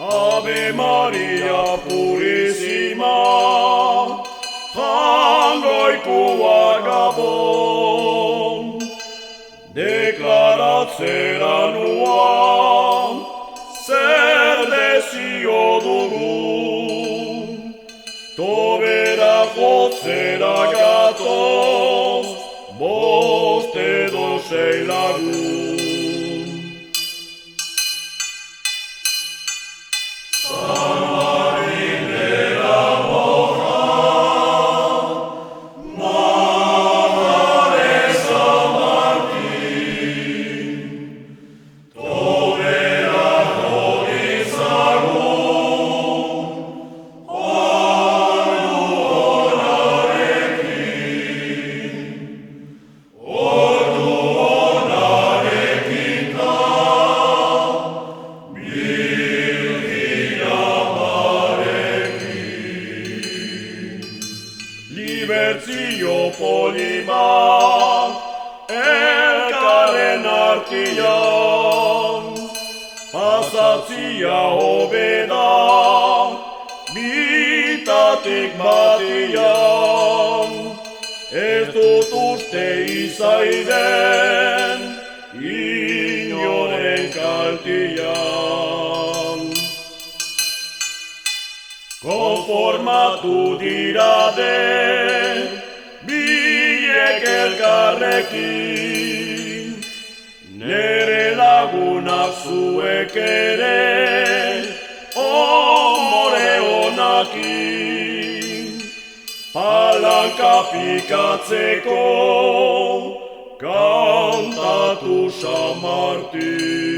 Ave Maria Purissima, jangoikua gabon, deklaratzera nuan, zer desio dugu, tobera jotzera gatoz, bost edo sei lagun. Libertzio polimat, elkarren artian, pasatzia hobeda, bitatik batian, ez dut uste izaiden, inoren kaltian. Konformatu dirade, biek elkarrekin, nere lagunak zuek ere, omore onakin, palanka pikatzeko, kantatu San Martin.